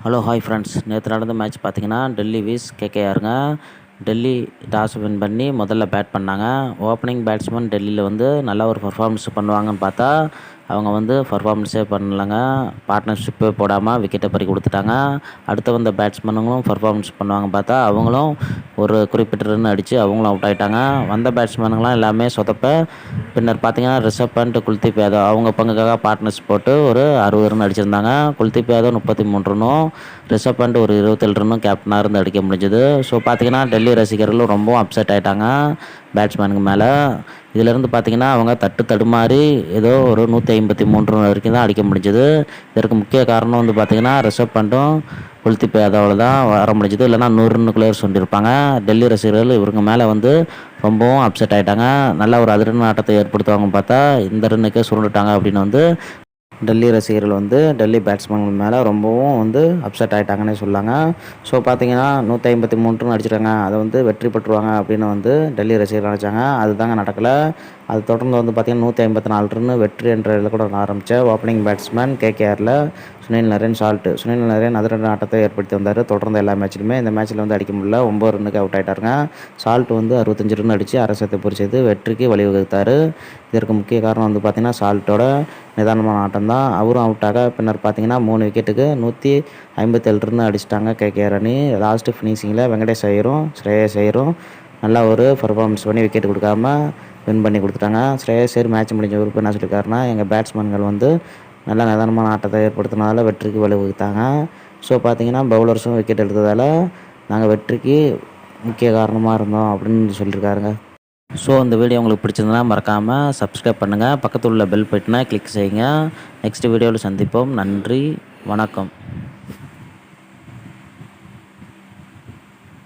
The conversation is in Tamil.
ஹலோ ஹாய் ஃப்ரெண்ட்ஸ், நேற்று நடந்த மேட்ச் பார்த்தீங்கன்னா டெல்லி விஸ் கேகேஆருங்க. டெல்லி டாஸ் வின் பண்ணி முதல்ல பேட் பண்ணாங்க. ஓப்பனிங் பேட்ஸ்மேன் டெல்லியில் வந்து நல்ல ஒரு பர்ஃபார்மன்ஸ் பண்ணுவாங்கன்னு பார்த்தா அவங்க வந்து பர்ஃபார்மன்ஸே பண்ணலைங்க. பார்ட்னர்ஷிப்பே போடாமல் விக்கெட்டை பறி கொடுத்துட்டாங்க. அடுத்து வந்த பேட்ஸ்மேனுங்களும் பர்ஃபார்மன்ஸ் பண்ணுவாங்க பார்த்தா அவங்களும் ஒரு குறிப்பிட்ட ரன் அடித்து அவங்களும் அவுட் ஆகிட்டாங்க. வந்த பேட்ஸ்மேனுங்களாம் எல்லாமே சொதப்ப பின்னர் பார்த்தீங்கன்னா ரிஷப் பண்ட், குல்தீப் யாதவ் அவங்க பங்குக்காக பார்ட்னர்ஷிப் போட்டு ஒரு 60 ரன் அடிச்சிருந்தாங்க. குல்தீப் யாதவ் 33 ரன்னும், ரிஷப் பண்ட் ஒரு 27 ரன்னும் கேப்டனாக இருந்து அடிக்க முடிஞ்சது. ஸோ பார்த்தீங்கன்னா டெல்லி ரசிகர்களும் ரொம்பவும் அப்செட் ஆகிட்டாங்க பேட்ஸ்மேனுக்கு மேலே. இதிலேருந்து பார்த்தீங்கன்னா அவங்க தடுமாறி ஏதோ ஒரு 153 ரன் வரைக்கும் தான் அடிக்க முடிஞ்சது. இதற்கு முக்கிய காரணம் வந்து பார்த்தீங்கன்னா ரிஷப் பண்ட்டும் குல்தீப் யாதவில் தான் வர முடிஞ்சது. இல்லைனா 100 ரன்னுக்குள்ளே சொல்லியிருப்பாங்க. டெல்லி ரசிகர்கள் இவங்க மேலே வந்து ரொம்பவும் அப்செட் ஆகிட்டாங்க. நல்ல ஒரு அதிரடி ஆட்டத்தை ஏற்படுத்துவாங்கன்னு பார்த்தா இந்த ரன்னுக்கே சுருண்டுட்டாங்க அப்படின்னு வந்து டெல்லி ரசிகர்கள் வந்து டெல்லி பேட்ஸ்மேன்கள் மேலே ரொம்பவும் வந்து அப்செட் ஆகிட்டாங்கன்னே சொல்லாங்க. ஸோ பார்த்தீங்கன்னா 153 ரன் அடிச்சிட்டாங்க, அதை வந்து வெற்றி பெற்றுருவாங்க அப்படின்னு வந்து டெல்லி ரசிகர்கள் நினச்சாங்க. அதுதாங்க நடக்கலை. அது தொடர்ந்து வந்து பார்த்திங்கன்னா 154 ரன் வெற்றி என்ற இலக்குடன் ஆரம்பித்த ஓப்பனிங் பேட்ஸ்மேன் கேகேஆரில் சுனில் நரேன் அதிரடி ஆட்டத்தை ஏற்படுத்தி வந்தார். தொடர்ந்து எல்லா மேட்ச்லையுமே இந்த மேட்ச்சில் வந்து அடிக்க முடியல, 9 ரன்னுக்கு அவுட் ஆகிட்டாருங்க. சால்ட் வந்து 65 ரன் அடித்து அரசத்தை பொறிச்சது வெற்றிக்கு வழிவகுத்தார். இதற்கு முக்கிய காரணம் வந்து பார்த்திங்கன்னா சால்ட்டோட நிதானமான ஆட்டம் தான். அவரும் அவுட் ஆக பின்னர் பார்த்திங்கன்னா 3 விக்கெட்டுக்கு 157 ரன் அடிச்சிட்டாங்க கேகேஆர் அணி. லாஸ்ட்டு ஃபினிஷிங்கில் வெங்கடேஷ் ஐயரும் ஸ்ரேயஸ் ஐயரும் நல்லா ஒரு பர்ஃபார்மன்ஸ் பண்ணி விக்கெட் கொடுக்காம வின் பண்ணி கொடுத்துட்டாங்க. ஸ்ரேயஸ் ஐயர் மேட்ச் முடிஞ்ச உறுப்பு என்ன சொல்லியிருக்காருன்னா, எங்கள் பேட்ஸ்மேன்கள் வந்து நல்லா நிதானமான ஆட்டத்தை ஏற்படுத்தினால வெற்றிக்கு வழிவகுத்தாங்க. ஸோ பார்த்தீங்கன்னா பவுலர்ஸும் விக்கெட் எடுத்ததால் நாங்கள் வெற்றிக்கு முக்கிய காரணமாக இருந்தோம் அப்படின்னு சொல்லியிருக்காருங்க. ஸோ இந்த வீடியோ உங்களுக்கு பிடிச்சிருந்தனா மறக்காமல் சப்ஸ்கிரைப் பண்ணுங்கள், பக்கத்தில் உள்ள பெல் பட்டனை கிளிக் செய்யுங்க. நெக்ஸ்ட் வீடியோவில் சந்திப்போம். நன்றி, வணக்கம்.